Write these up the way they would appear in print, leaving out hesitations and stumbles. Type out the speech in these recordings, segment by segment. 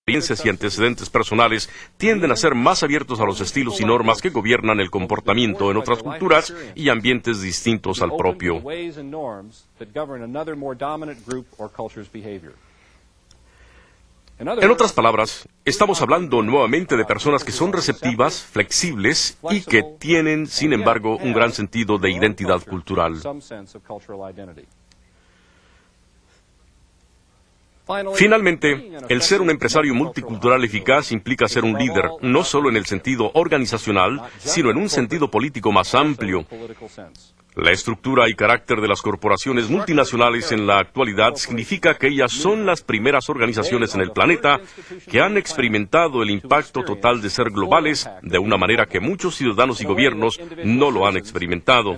experiencias y antecedentes personales tienden a ser más abiertos a los estilos y normas que gobiernan el comportamiento en otras culturas y ambientes distintos al propio. En otras palabras, estamos hablando nuevamente de personas que son receptivas, flexibles y que tienen, sin embargo, un gran sentido de identidad cultural. Finalmente, el ser un empresario multicultural eficaz implica ser un líder, no solo en el sentido organizacional, sino en un sentido político más amplio. La estructura y carácter de las corporaciones multinacionales en la actualidad significa que ellas son las primeras organizaciones en el planeta que han experimentado el impacto total de ser globales de una manera que muchos ciudadanos y gobiernos no lo han experimentado.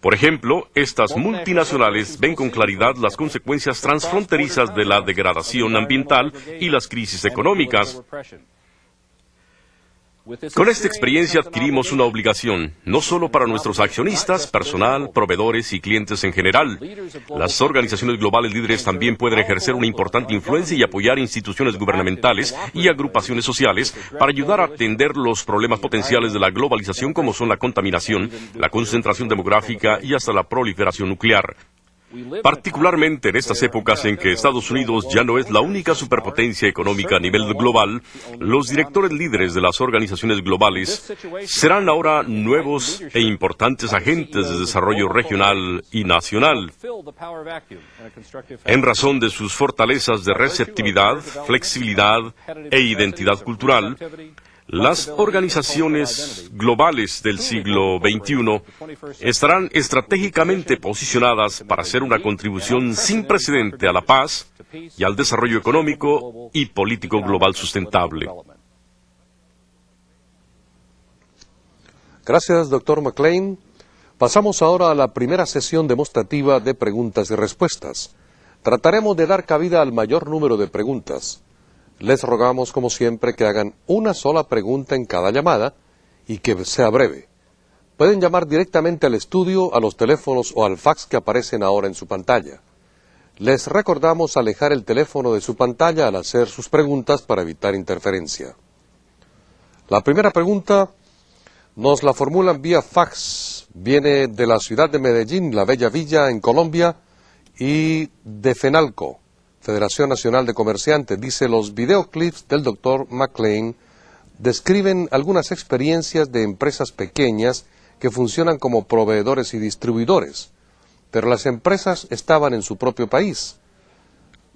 Por ejemplo, estas multinacionales ven con claridad las consecuencias transfronterizas de la degradación ambiental y las crisis económicas. Con esta experiencia adquirimos una obligación, no solo para nuestros accionistas, personal, proveedores y clientes en general. Las organizaciones globales líderes también pueden ejercer una importante influencia y apoyar instituciones gubernamentales y agrupaciones sociales para ayudar a atender los problemas potenciales de la globalización como son la contaminación, la concentración demográfica y hasta la proliferación nuclear. Particularmente en estas épocas en que Estados Unidos ya no es la única superpotencia económica a nivel global, los directores líderes de las organizaciones globales serán ahora nuevos e importantes agentes de desarrollo regional y nacional. En razón de sus fortalezas de receptividad, flexibilidad e identidad cultural, las organizaciones globales del siglo XXI estarán estratégicamente posicionadas para hacer una contribución sin precedente a la paz y al desarrollo económico y político global sustentable. Gracias, Dr. McLean. Pasamos ahora a la primera sesión demostrativa de preguntas y respuestas. Trataremos de dar cabida al mayor número de preguntas. Les rogamos, como siempre, que hagan una sola pregunta en cada llamada y que sea breve. Pueden llamar directamente al estudio, a los teléfonos o al fax que aparecen ahora en su pantalla. Les recordamos alejar el teléfono de su pantalla al hacer sus preguntas para evitar interferencia. La primera pregunta nos la formulan vía fax. Viene de la ciudad de Medellín, la Bella Villa, en Colombia, y de FENALCO, Federación Nacional de Comerciantes. Dice: los videoclips del Dr. McLean describen algunas experiencias de empresas pequeñas que funcionan como proveedores y distribuidores, pero las empresas estaban en su propio país.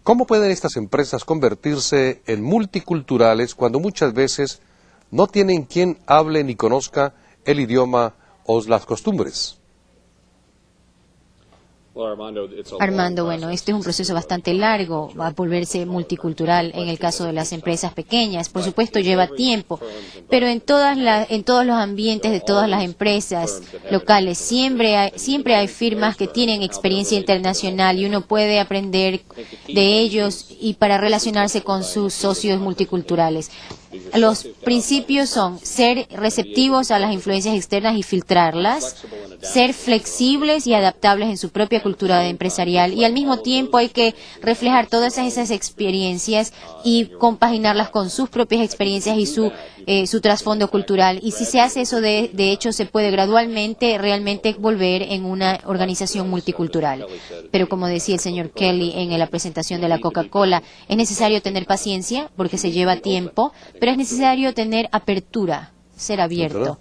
¿Cómo pueden estas empresas convertirse en multiculturales cuando muchas veces no tienen quien hable ni conozca el idioma o las costumbres? Armando, bueno, este es un proceso bastante largo, va a volverse multicultural en el caso de las empresas pequeñas. Por supuesto, lleva tiempo, pero en todos los ambientes de todas las empresas locales siempre hay firmas que tienen experiencia internacional y uno puede aprender de ellos y para relacionarse con sus socios multiculturales. Los principios son ser receptivos a las influencias externas y filtrarlas, ser flexibles y adaptables en su propia cultura empresarial, y al mismo tiempo hay que reflejar todas esas experiencias y compaginarlas con sus propias experiencias y su trasfondo cultural. Y si se hace eso, de hecho, se puede gradualmente realmente volver en una organización multicultural. Pero como decía el señor Kelly en la presentación de la Coca-Cola, es necesario tener paciencia porque se lleva tiempo, pero es necesario tener apertura, ser abierto.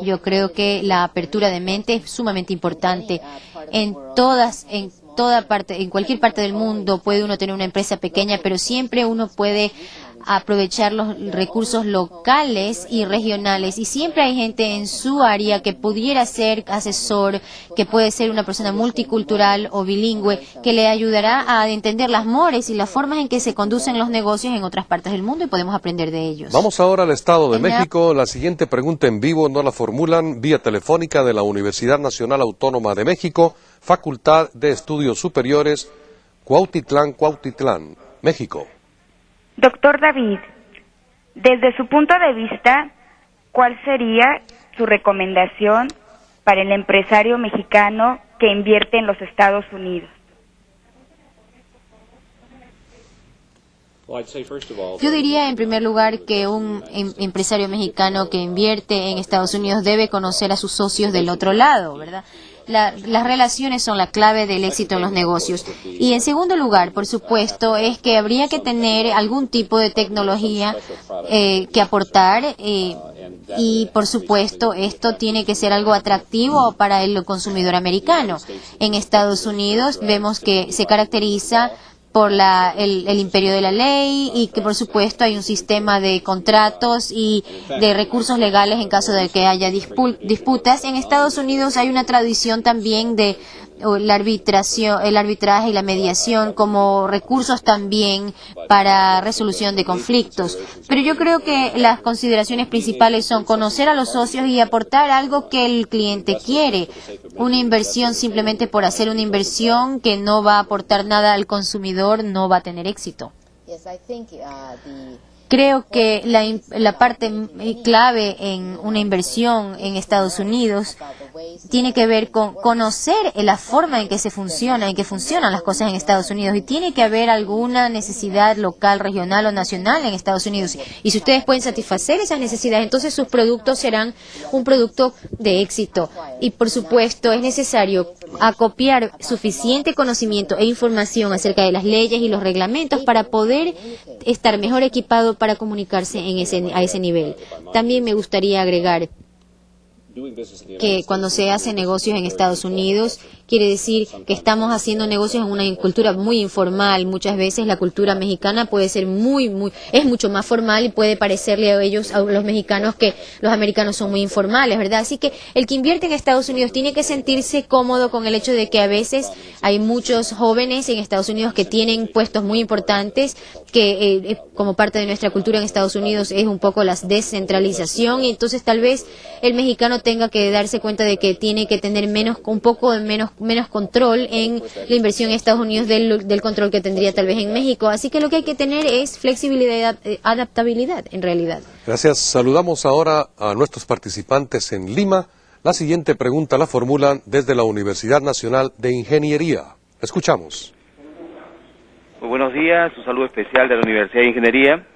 Yo creo que la apertura de mente es sumamente importante. En cualquier parte del mundo puede uno tener una empresa pequeña, pero siempre uno puede aprovechar los recursos locales y regionales, y siempre hay gente en su área que pudiera ser asesor, que puede ser una persona multicultural o bilingüe, que le ayudará a entender las mores y las formas en que se conducen los negocios en otras partes del mundo, y podemos aprender de ellos. Vamos ahora al Estado de México. La siguiente pregunta en vivo nos la formulan vía telefónica de la Universidad Nacional Autónoma de México, Facultad de Estudios Superiores, Cuautitlán, México. Doctor David, desde su punto de vista, ¿cuál sería su recomendación para el empresario mexicano que invierte en los Estados Unidos? Yo diría en primer lugar que un empresario mexicano que invierte en Estados Unidos debe conocer a sus socios del otro lado, ¿verdad? Las relaciones son la clave del éxito en los negocios. Y en segundo lugar, por supuesto, es que habría que tener algún tipo de tecnología que aportar y, por supuesto, esto tiene que ser algo atractivo para el consumidor americano. En Estados Unidos vemos que se caracteriza por el imperio de la ley y que por supuesto hay un sistema de contratos y de recursos legales en caso de que haya disputas. En Estados Unidos hay una tradición también de el arbitraje y la mediación como recursos también para resolución de conflictos. Pero yo creo que las consideraciones principales son conocer a los socios y aportar algo que el cliente quiere. Una inversión simplemente por hacer una inversión que no va a aportar nada al consumidor no va a tener éxito. Creo que la parte clave en una inversión en Estados Unidos tiene que ver con conocer la forma en que funcionan las cosas en Estados Unidos, y tiene que haber alguna necesidad local, regional o nacional en Estados Unidos. Y si ustedes pueden satisfacer esas necesidades, entonces sus productos serán un producto de éxito. Y por supuesto es necesario acopiar suficiente conocimiento e información acerca de las leyes y los reglamentos para poder estar mejor equipado para comunicarse a ese nivel. También me gustaría agregar que cuando se hace negocios en Estados Unidos, quiere decir que estamos haciendo negocios en una cultura muy informal. Muchas veces la cultura mexicana puede ser es mucho más formal y puede parecerle a los mexicanos, que los americanos son muy informales, ¿verdad? Así que el que invierte en Estados Unidos tiene que sentirse cómodo con el hecho de que a veces hay muchos jóvenes en Estados Unidos que tienen puestos muy importantes, que como parte de nuestra cultura en Estados Unidos es un poco la descentralización, y entonces tal vez el mexicano tenga que darse cuenta de que tiene que tener un poco menos control en la inversión en Estados Unidos del control que tendría tal vez en México. Así que lo que hay que tener es flexibilidad, adaptabilidad en realidad. Gracias. Saludamos ahora a nuestros participantes en Lima. La siguiente pregunta la formulan desde la Universidad Nacional de Ingeniería. Escuchamos. Muy buenos días, un saludo especial de la Universidad de Ingeniería.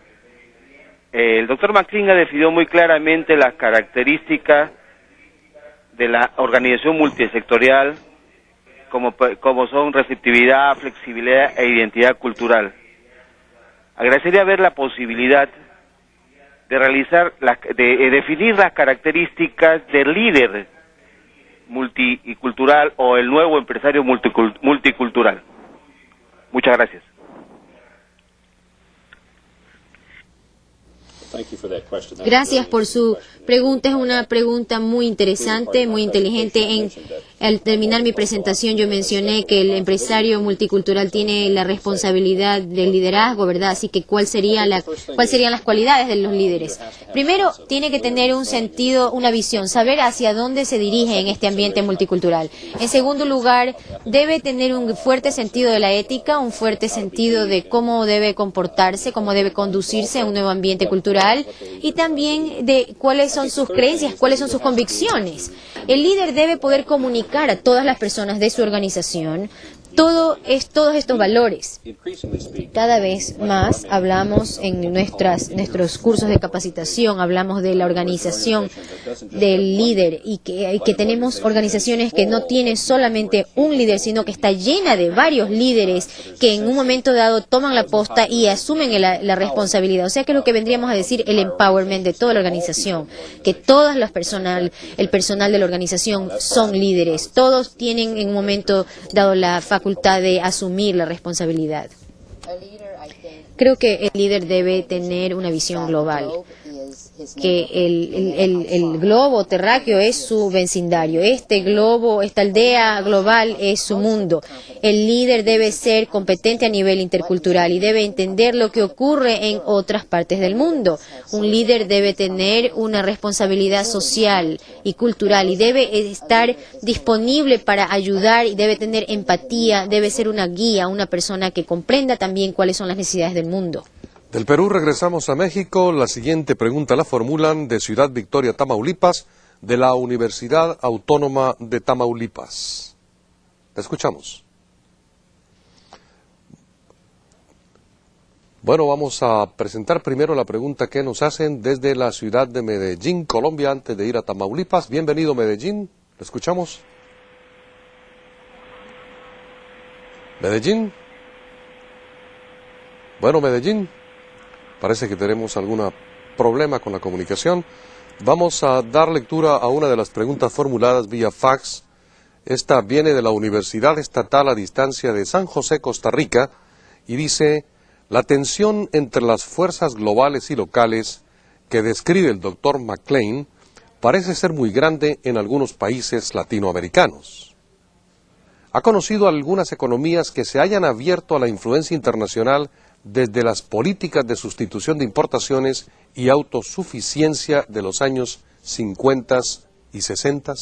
El doctor McClinga definió muy claramente las características de la organización multisectorial, como son receptividad, flexibilidad e identidad cultural. Agradecería ver la posibilidad de definir las características del líder multicultural o el nuevo empresario multicultural. Muchas gracias. Gracias por su pregunta. Es una pregunta muy interesante, muy inteligente. Al terminar mi presentación yo mencioné que el empresario multicultural tiene la responsabilidad del liderazgo, ¿verdad? Así que ¿cuáles serían las cualidades de los líderes? Primero, tiene que tener un sentido, una visión, saber hacia dónde se dirige en este ambiente multicultural. En segundo lugar, debe tener un fuerte sentido de la ética, un fuerte sentido de cómo debe comportarse, cómo debe conducirse en un nuevo ambiente cultural, y también de cuáles son sus creencias, cuáles son sus convicciones. El líder debe poder comunicar a todas las personas de su organización todos estos valores. Cada vez más hablamos en nuestros cursos de capacitación, hablamos de la organización del líder, y que tenemos organizaciones que no tienen solamente un líder, sino que está llena de varios líderes que en un momento dado toman la posta y asumen la responsabilidad. O sea que es lo que vendríamos a decir el empowerment de toda la organización, que el personal de la organización son líderes, todos tienen en un momento dado la facultad de asumir la responsabilidad. Creo que el líder debe tener una visión global, que el globo terráqueo es su vecindario, esta aldea global es su mundo. El líder debe ser competente a nivel intercultural y debe entender lo que ocurre en otras partes del mundo. Un líder debe tener una responsabilidad social y cultural y debe estar disponible para ayudar, y debe tener empatía, debe ser una guía, una persona que comprenda también cuáles son las necesidades del mundo. Del Perú regresamos a México. La siguiente pregunta la formulan de Ciudad Victoria, Tamaulipas, de la Universidad Autónoma de Tamaulipas. Te escuchamos. Bueno, vamos a presentar primero la pregunta que nos hacen desde la ciudad de Medellín, Colombia, antes de ir a Tamaulipas. Bienvenido, Medellín. ¿Le escuchamos? ¿Medellín? Bueno, Medellín, parece que tenemos algún problema con la comunicación. Vamos a dar lectura a una de las preguntas formuladas vía fax. Esta viene de la Universidad Estatal a Distancia de San José, Costa Rica, y dice: la tensión entre las fuerzas globales y locales que describe el Dr. McClain parece ser muy grande en algunos países latinoamericanos. ¿Ha conocido algunas economías que se hayan abierto a la influencia internacional desde las políticas de sustitución de importaciones y autosuficiencia de los años 50 y 60?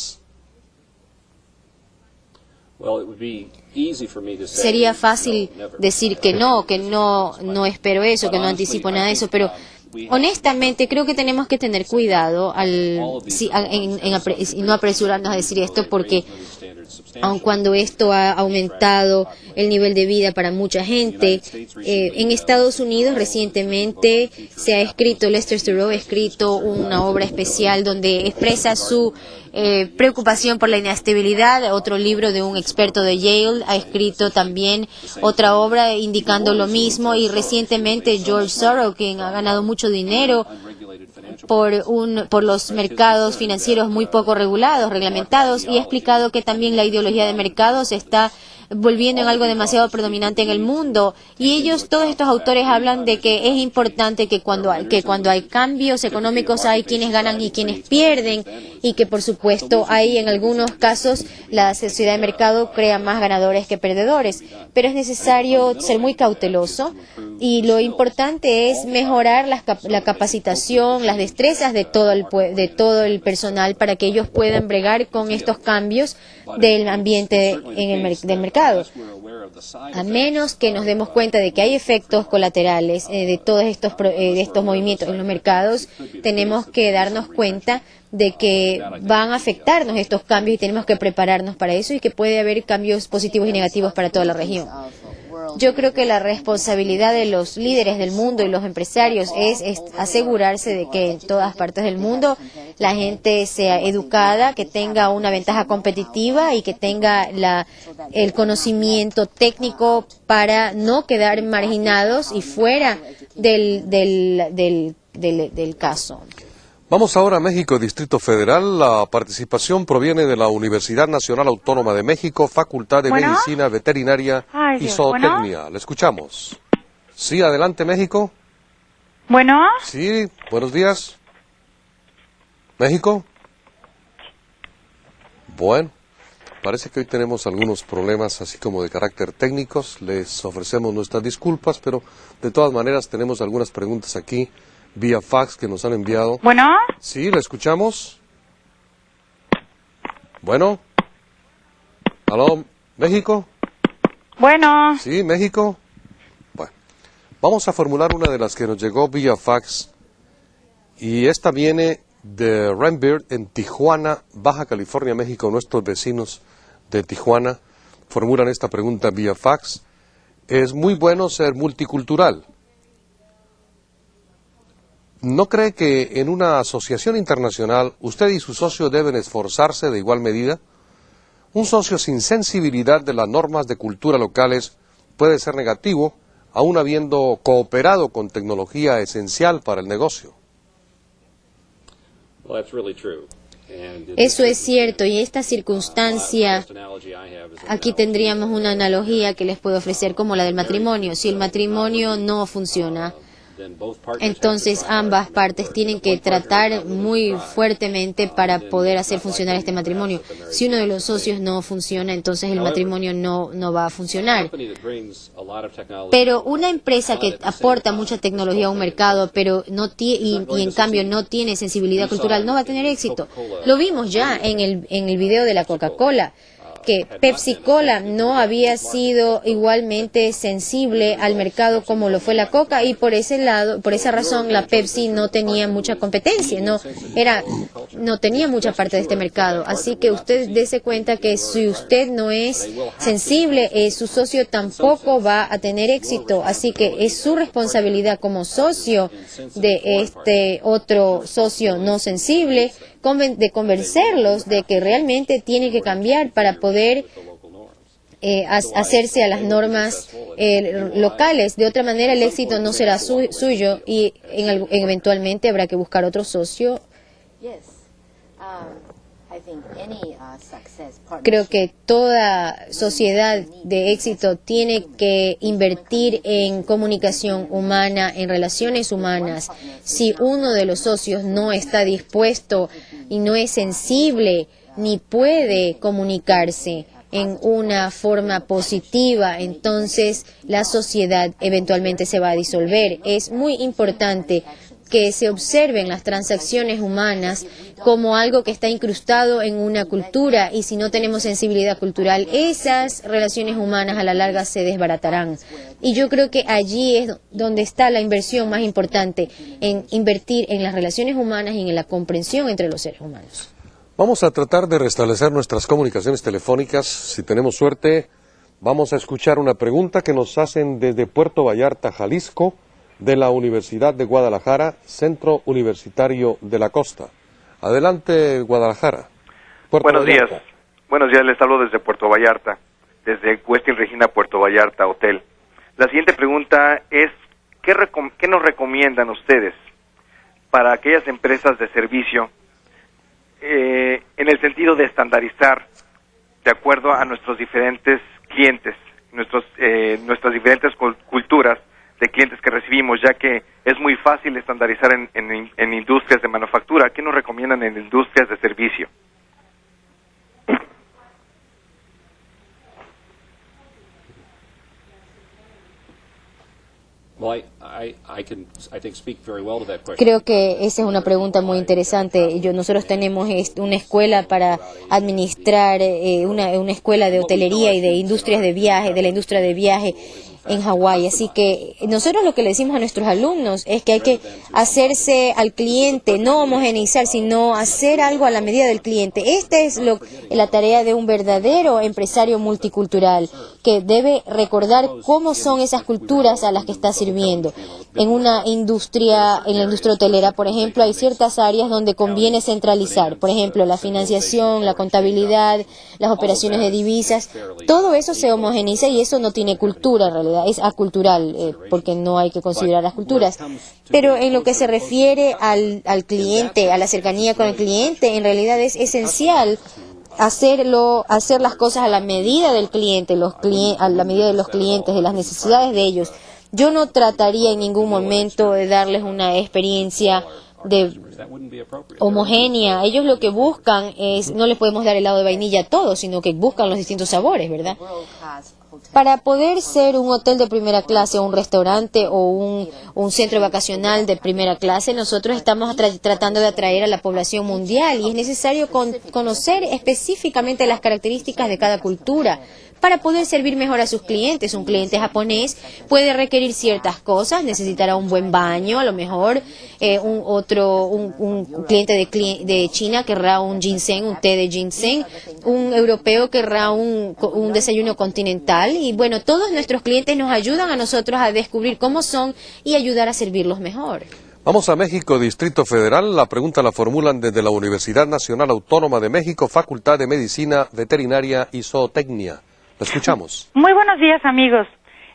Sería fácil decir que no espero eso, que no anticipo nada de eso, pero honestamente creo que tenemos que tener cuidado y no apresurarnos a decir esto, porque aun cuando esto ha aumentado el nivel de vida para mucha gente, en Estados Unidos recientemente se ha escrito, Lester Thurow ha escrito una obra especial donde expresa su preocupación por la inestabilidad. Otro libro de un experto de Yale ha escrito también otra obra indicando lo mismo, y recientemente George Soros, quien ha ganado mucho dinero por los mercados financieros muy poco reglamentados, y ha explicado que también la ideología de mercados está volviendo en algo demasiado predominante en el mundo. Y todos estos autores hablan de que es importante que cuando hay cambios económicos hay quienes ganan y quienes pierden, y que por supuesto hay en algunos casos la sociedad de mercado crea más ganadores que perdedores, pero es necesario ser muy cauteloso, y lo importante es mejorar la capacitación, las destrezas de todo el personal para que ellos puedan bregar con estos cambios del ambiente del mercado. A menos que nos demos cuenta de que hay efectos colaterales de todos estos movimientos en los mercados, tenemos que darnos cuenta de que van a afectarnos estos cambios, y tenemos que prepararnos para eso, y que puede haber cambios positivos y negativos para toda la región. Yo creo que la responsabilidad de los líderes del mundo y los empresarios es asegurarse de que en todas partes del mundo la gente sea educada, que tenga una ventaja competitiva y que tenga el conocimiento técnico para no quedar marginados y fuera del caso. Vamos ahora a México, Distrito Federal. La participación proviene de la Universidad Nacional Autónoma de México, Facultad de Medicina Veterinaria y Zootecnia. Le escuchamos. Sí, adelante, México. Bueno. Sí, buenos días. México. Bueno, parece que hoy tenemos algunos problemas así como de carácter técnicos. Les ofrecemos nuestras disculpas, pero de todas maneras tenemos algunas preguntas aquí vía fax que nos han enviado. Bueno. Sí, ¿le escuchamos? Bueno. ¿Aló, México? Bueno. Sí, México. Bueno, vamos a formular una de las que nos llegó vía fax, y esta viene de Rembert en Tijuana, Baja California, México. Nuestros vecinos de Tijuana formulan esta pregunta vía fax. Es muy bueno ser multicultural. ¿No cree que en una asociación internacional usted y su socio deben esforzarse de igual medida? Un socio sin sensibilidad de las normas de cultura locales puede ser negativo, aun habiendo cooperado con tecnología esencial para el negocio. Eso es cierto, y esta circunstancia, aquí tendríamos una analogía que les puedo ofrecer como la del matrimonio. Si el matrimonio no funciona, entonces ambas partes tienen que tratar muy fuertemente para poder hacer funcionar este matrimonio. Si uno de los socios no funciona, entonces el matrimonio no va a funcionar. Pero una empresa que aporta mucha tecnología a un mercado, pero y en cambio no tiene sensibilidad cultural, no va a tener éxito. Lo vimos ya en el video de la Coca-Cola. que Pepsi Cola no había sido igualmente sensible al mercado como lo fue la Coca, y por esa razón la Pepsi no tenía mucha competencia, no tenía mucha parte de este mercado. Así que usted dése cuenta que si usted no es sensible, su socio tampoco va a tener éxito. Así que es su responsabilidad como socio de este otro socio no sensible de convencerlos de que realmente tiene que cambiar para poder hacerse a las normas locales. De otra manera el éxito no será suyo y eventualmente habrá que buscar otro socio. Creo que toda sociedad de éxito tiene que invertir en comunicación humana, en relaciones humanas. Si uno de los socios no está dispuesto y no es sensible ni puede comunicarse en una forma positiva, entonces la sociedad eventualmente se va a disolver. Es muy importante que se observen las transacciones humanas como algo que está incrustado en una cultura, y si no tenemos sensibilidad cultural, esas relaciones humanas a la larga se desbaratarán. Y yo creo que allí es donde está la inversión más importante, en invertir en las relaciones humanas y en la comprensión entre los seres humanos. Vamos a tratar de restablecer nuestras comunicaciones telefónicas. Si tenemos suerte, vamos a escuchar una pregunta que nos hacen desde Puerto Vallarta, Jalisco, de la Universidad de Guadalajara, Centro Universitario de la Costa. Adelante, Guadalajara. Buenos días. Buenos días, les hablo desde Puerto Vallarta, desde Westin Regina Puerto Vallarta Hotel. La siguiente pregunta es, ¿qué nos recomiendan ustedes para aquellas empresas de servicio en el sentido de estandarizar de acuerdo a nuestros diferentes clientes, nuestras diferentes culturas de clientes que recibimos, ya que es muy fácil estandarizar en industrias de manufactura? ¿Qué nos recomiendan en industrias de servicio? Creo que esa es una pregunta muy interesante. Nosotros tenemos una escuela para administrar, una escuela de hotelería y de industrias de viaje, de la industria de viaje en Hawái. Así que nosotros lo que le decimos a nuestros alumnos es que hay que hacerse al cliente, no homogeneizar, sino hacer algo a la medida del cliente. Esta es la tarea de un verdadero empresario multicultural, que debe recordar cómo son esas culturas a las que está sirviendo. En la industria hotelera, por ejemplo, hay ciertas áreas donde conviene centralizar. Por ejemplo, la financiación, la contabilidad, las operaciones de divisas. Todo eso se homogeneiza y eso no tiene cultura en realidad. Es acultural, porque no hay que considerar las culturas. Pero en lo que se refiere al cliente, a la cercanía con el cliente, en realidad es esencial hacer las cosas a la medida del cliente, a la medida de los clientes, de las necesidades de ellos. Yo no trataría en ningún momento de darles una experiencia homogénea. Ellos lo que buscan es, no les podemos dar helado de vainilla a todos, sino que buscan los distintos sabores, ¿verdad? Para poder ser un hotel de primera clase, o un restaurante, o un centro vacacional de primera clase, nosotros estamos tratando de atraer a la población mundial, y es necesario conocer específicamente las características de cada cultura para poder servir mejor a sus clientes. Un cliente japonés puede requerir ciertas cosas, necesitará un buen baño, a lo mejor un cliente de China querrá un ginseng, un té de ginseng, un europeo querrá un desayuno continental, y bueno, todos nuestros clientes nos ayudan a nosotros a descubrir cómo son y ayudar a servirlos mejor. Vamos a México, Distrito Federal. La pregunta la formulan desde la Universidad Nacional Autónoma de México, Facultad de Medicina Veterinaria y Zootecnia. La escuchamos. Muy buenos días, amigos.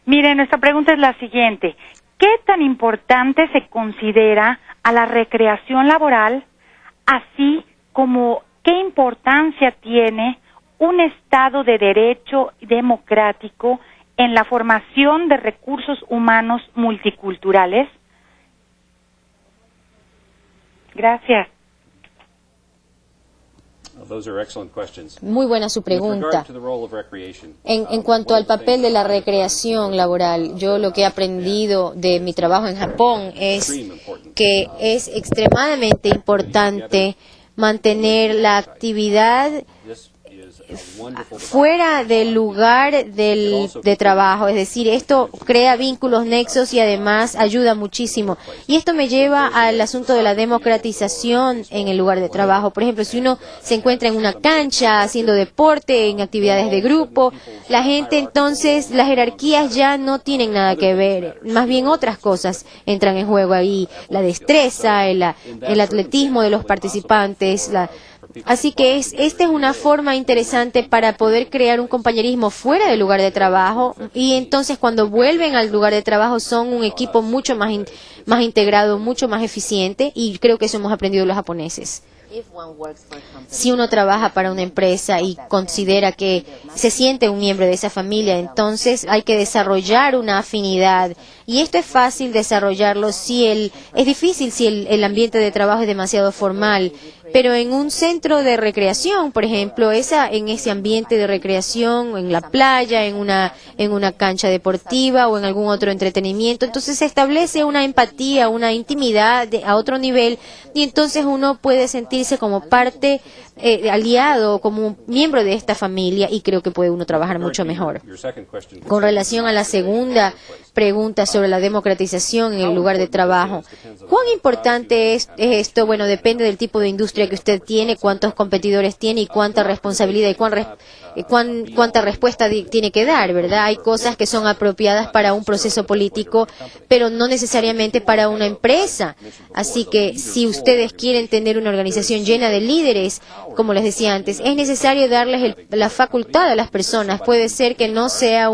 Miren, nuestra pregunta es la siguiente. ¿Qué tan importante se considera a la recreación laboral, así como qué importancia tiene un Estado de derecho democrático en la formación de recursos humanos multiculturales? Gracias. Muy buena su pregunta. En cuanto al papel de la recreación laboral, yo lo que he aprendido de mi trabajo en Japón es que es extremadamente importante mantener la actividad fuera del lugar de trabajo, es decir, esto crea vínculos, nexos y además ayuda muchísimo. Y esto me lleva al asunto de la democratización en el lugar de trabajo. Por ejemplo, si uno se encuentra en una cancha haciendo deporte, en actividades de grupo, la gente entonces, las jerarquías ya no tienen nada que ver, más bien otras cosas entran en juego ahí, la destreza, el atletismo de los participantes, así que esta es una forma interesante para poder crear un compañerismo fuera del lugar de trabajo y entonces cuando vuelven al lugar de trabajo son un equipo mucho más integrado, mucho más eficiente y creo que eso hemos aprendido los japoneses. Si uno trabaja para una empresa y considera que se siente un miembro de esa familia, entonces hay que desarrollar una afinidad. Y esto es fácil desarrollarlo es difícil si el ambiente de trabajo es demasiado formal. Pero en un centro de recreación, por ejemplo, en ese ambiente de recreación, en la playa, en una cancha deportiva o en algún otro entretenimiento, entonces se establece una empatía, una intimidad a otro nivel y entonces uno puede sentirse como parte, aliado, como un miembro de esta familia y creo que puede uno trabajar mucho mejor. Con relación a la segunda pregunta sobre la democratización en el lugar de trabajo, ¿cuán importante es esto? Bueno, depende del tipo de industria que usted tiene, cuántos competidores tiene y cuánta responsabilidad y cuánta respuesta tiene que dar, ¿verdad? Hay cosas que son apropiadas para un proceso político, pero no necesariamente para una empresa. Así que si ustedes quieren tener una organización llena de líderes, como les decía antes, es necesario darles la facultad a las personas. Puede ser que no sea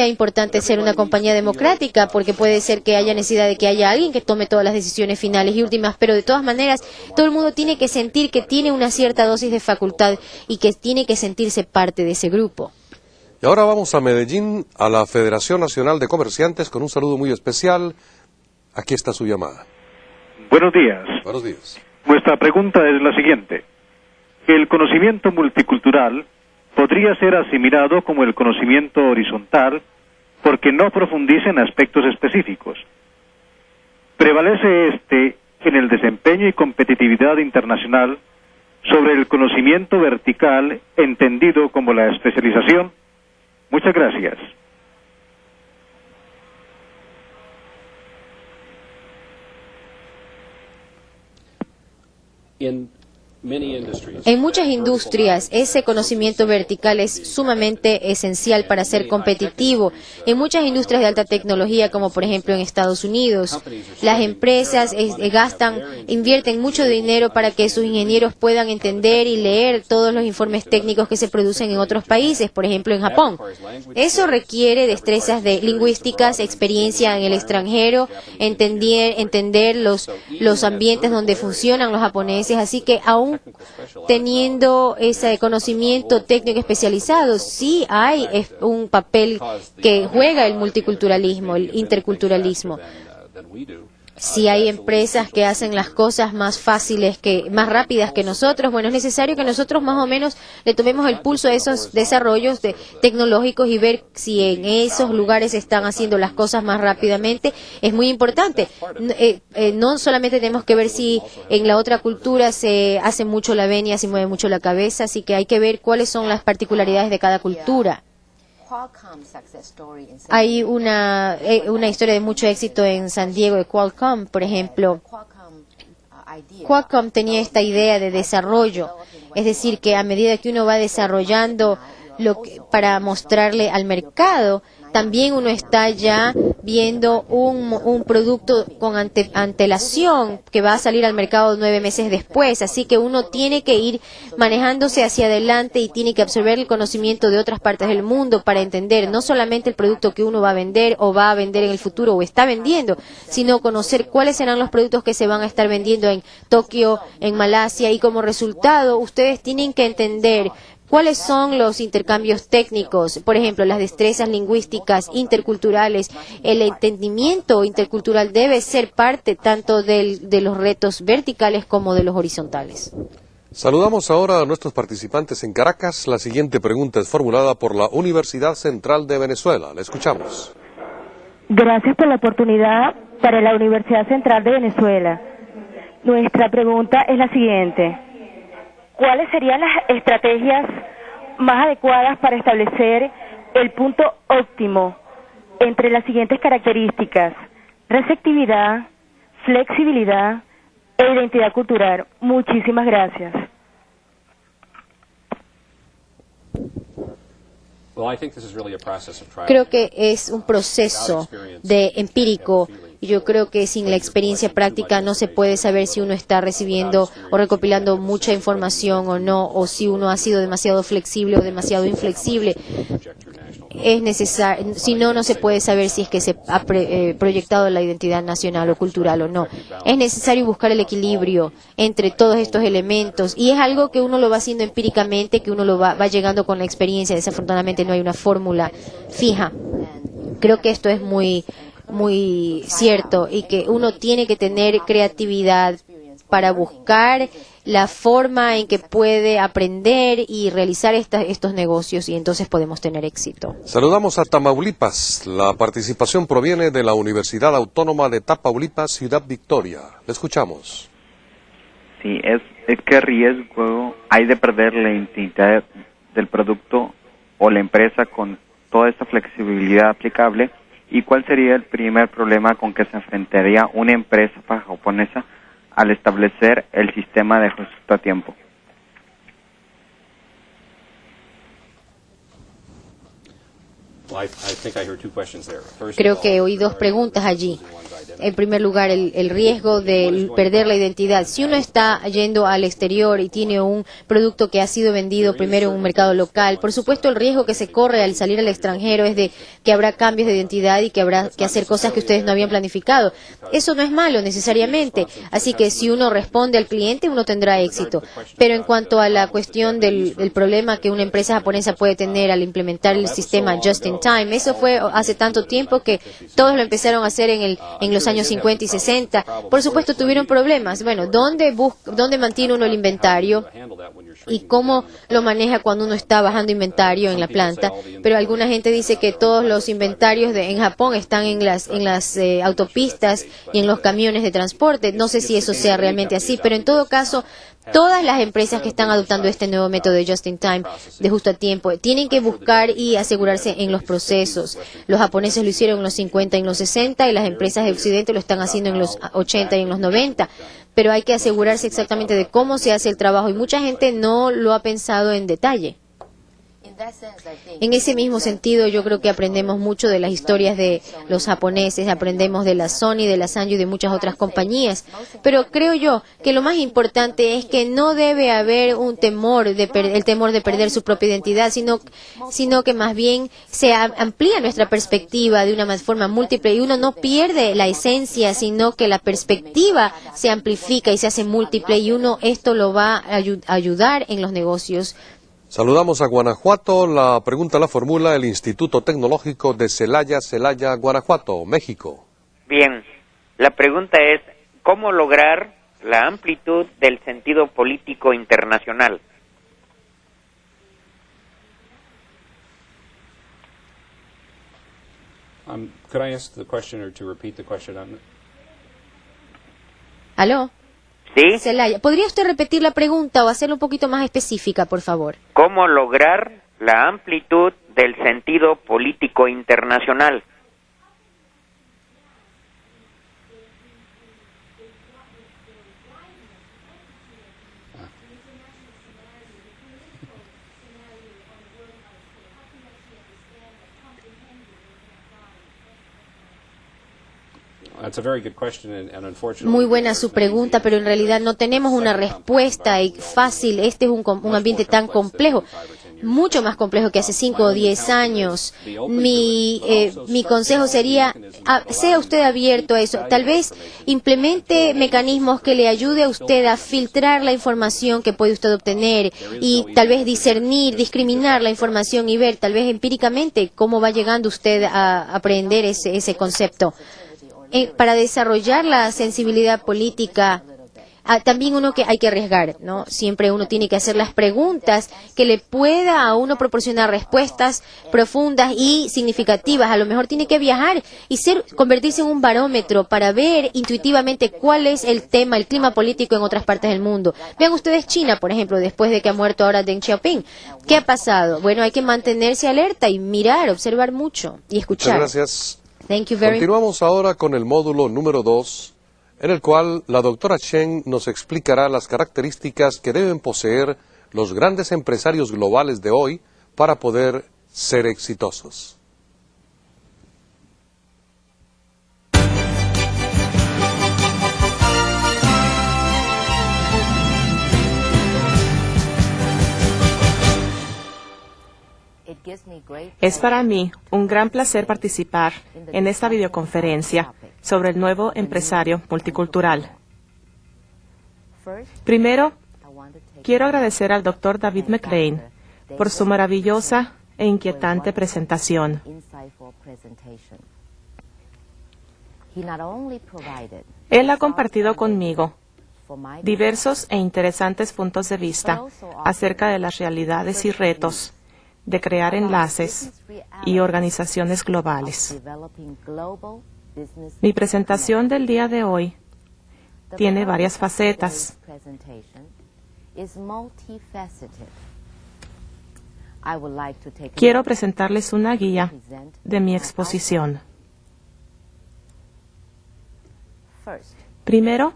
importante ser una compañía democrática, porque puede ser que haya necesidad de que haya alguien que tome todas las decisiones finales y últimas, pero de todas maneras todo el mundo tiene que sentir que tiene una cierta dosis de facultad y que tiene que sentirse parte de ese grupo. Y ahora vamos a Medellín, a la Federación Nacional de Comerciantes, con un saludo muy especial. Aquí está su llamada. Buenos días. Buenos días. Nuestra pregunta es la siguiente. ¿El conocimiento multicultural podría ser asimilado como el conocimiento horizontal porque no profundiza en aspectos específicos? ¿Prevalece en el desempeño y competitividad internacional sobre el conocimiento vertical entendido como la especialización? Muchas gracias. En muchas industrias, ese conocimiento vertical es sumamente esencial para ser competitivo. En muchas industrias de alta tecnología, como por ejemplo en Estados Unidos, las empresas invierten mucho dinero para que sus ingenieros puedan entender y leer todos los informes técnicos que se producen en otros países, por ejemplo en Japón. Eso requiere destrezas lingüísticas, experiencia en el extranjero, entender los ambientes donde funcionan los japoneses, así que aún teniendo ese conocimiento técnico especializado, sí hay un papel que juega el multiculturalismo, el interculturalismo. Si hay empresas que hacen las cosas más fáciles, más rápidas que nosotros, bueno, es necesario que nosotros más o menos le tomemos el pulso a esos desarrollos tecnológicos y ver si en esos lugares están haciendo las cosas más rápidamente. Es muy importante. No solamente tenemos que ver si en la otra cultura se hace mucho la venia, se mueve mucho la cabeza, así que hay que ver cuáles son las particularidades de cada cultura. Hay una historia de mucho éxito en San Diego de Qualcomm, por ejemplo. Qualcomm tenía esta idea de desarrollo, es decir, que a medida que uno va desarrollando para mostrarle al mercado, también uno está ya viendo un producto con antelación que va a salir al mercado 9 meses después. Así que uno tiene que ir manejándose hacia adelante y tiene que absorber el conocimiento de otras partes del mundo para entender no solamente el producto que uno va a vender o va a vender en el futuro o está vendiendo, sino conocer cuáles serán los productos que se van a estar vendiendo en Tokio, en Malasia, y como resultado ustedes tienen que entender ¿cuáles son los intercambios técnicos? Por ejemplo, las destrezas lingüísticas interculturales. El entendimiento intercultural debe ser parte tanto de los retos verticales como de los horizontales. Saludamos ahora a nuestros participantes en Caracas. La siguiente pregunta es formulada por la Universidad Central de Venezuela. La escuchamos. Gracias por la oportunidad para la Universidad Central de Venezuela. Nuestra pregunta es la siguiente. ¿Cuáles serían las estrategias más adecuadas para establecer el punto óptimo entre las siguientes características: receptividad, flexibilidad e identidad cultural. Muchísimas gracias. Creo que es un proceso de empírico. Yo creo que sin la experiencia práctica no se puede saber si uno está recibiendo o recopilando mucha información o no, o si uno ha sido demasiado flexible o demasiado inflexible. Es necesario, si no, no se puede saber si es que se ha proyectado la identidad nacional o cultural o no. Es necesario buscar el equilibrio entre todos estos elementos, y es algo que uno lo va haciendo empíricamente, que uno lo va llegando con la experiencia. Desafortunadamente no hay una fórmula fija. Creo que esto es muy cierto, y que uno tiene que tener creatividad para buscar la forma en que puede aprender y realizar estos negocios, y entonces podemos tener éxito. Saludamos a Tamaulipas. La participación proviene de la Universidad Autónoma de Tamaulipas, Ciudad Victoria. Le escuchamos. Sí, ¿qué riesgo hay de perder la identidad del producto o la empresa con toda esta flexibilidad aplicable? ¿Y cuál sería el primer problema con que se enfrentaría una empresa japonesa al establecer el sistema de ajuste a tiempo? Creo que oí dos preguntas allí. En primer lugar, el riesgo de perder la identidad. Si uno está yendo al exterior y tiene un producto que ha sido vendido primero en un mercado local, por supuesto el riesgo que se corre al salir al extranjero es de que habrá cambios de identidad y que habrá que hacer cosas que ustedes no habían planificado. Eso no es malo necesariamente. Así que si uno responde al cliente, uno tendrá éxito. Pero en cuanto a la cuestión del problema que una empresa japonesa puede tener al implementar el sistema Just in Time, eso fue hace tanto tiempo que todos lo empezaron a hacer en los años 50 y 60. Por supuesto tuvieron problemas. Bueno, ¿dónde mantiene uno el inventario? ¿Y cómo lo maneja cuando uno está bajando inventario en la planta? Pero alguna gente dice que todos los inventarios en Japón están en las autopistas y en los camiones de transporte. No sé si eso sea realmente así, pero en todo caso, todas las empresas que están adoptando este nuevo método de Just in Time, de justo a tiempo, tienen que buscar y asegurarse en los procesos. Los japoneses lo hicieron en los 50 y en los 60, y las empresas de Occidente lo están haciendo en los 80 y en los 90. Pero hay que asegurarse exactamente de cómo se hace el trabajo, y mucha gente no lo ha pensado en detalle. En ese mismo sentido, yo creo que aprendemos mucho de las historias de los japoneses, aprendemos de la Sony, de la Sanyo y de muchas otras compañías, pero creo yo que lo más importante es que no debe haber el temor de perder su propia identidad, sino que más bien se amplía nuestra perspectiva de una forma múltiple, y uno no pierde la esencia, sino que la perspectiva se amplifica y se hace múltiple, y esto lo va a ayudar en los negocios. Saludamos a Guanajuato. La pregunta la formula el Instituto Tecnológico de Celaya, Guanajuato, México. Bien, la pregunta es, ¿cómo lograr la amplitud del sentido político internacional? Could I ask the questioner to repeat the question? ¿Aló? ¿Sí? Celaya, ¿podría usted repetir la pregunta o hacerla un poquito más específica, por favor? ¿Cómo lograr la amplitud del sentido político internacional? Muy buena su pregunta, pero en realidad no tenemos una respuesta fácil. Este es un ambiente tan complejo, mucho más complejo que hace 5 o 10 años. Mi consejo sería, sea usted abierto a eso. Tal vez implemente mecanismos que le ayude a usted a filtrar la información que puede usted obtener, y tal vez discriminar la información y ver tal vez empíricamente cómo va llegando usted a aprender ese concepto. Para desarrollar la sensibilidad política, también uno que hay que arriesgar, ¿no? Siempre uno tiene que hacer las preguntas que le pueda a uno proporcionar respuestas profundas y significativas. A lo mejor tiene que viajar y convertirse en un barómetro para ver intuitivamente cuál es el tema, el clima político en otras partes del mundo. Vean ustedes China, por ejemplo, después de que ha muerto ahora Deng Xiaoping. ¿Qué ha pasado? Bueno, hay que mantenerse alerta y mirar, observar mucho y escuchar. Muchas gracias. Thank you very much. Continuamos ahora con el módulo número 2, en el cual la doctora Chen nos explicará las características que deben poseer los grandes empresarios globales de hoy para poder ser exitosos. Es para mí un gran placer participar en esta videoconferencia sobre el nuevo empresario multicultural. Primero, quiero agradecer al Dr. David McLean por su maravillosa e inquietante presentación. Él ha compartido conmigo diversos e interesantes puntos de vista acerca de las realidades y retos de crear enlaces y organizaciones globales. Mi presentación del día de hoy tiene varias facetas. Quiero presentarles una guía de mi exposición. Primero,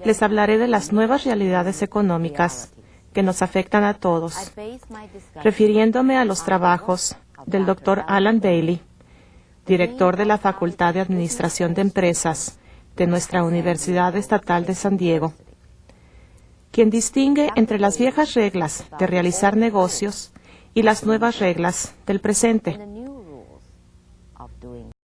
les hablaré de las nuevas realidades económicas que nos afectan a todos, refiriéndome a los trabajos del Dr. Alan Bailey, director de la Facultad de Administración de Empresas de nuestra Universidad Estatal de San Diego, quien distingue entre las viejas reglas de realizar negocios y las nuevas reglas del presente.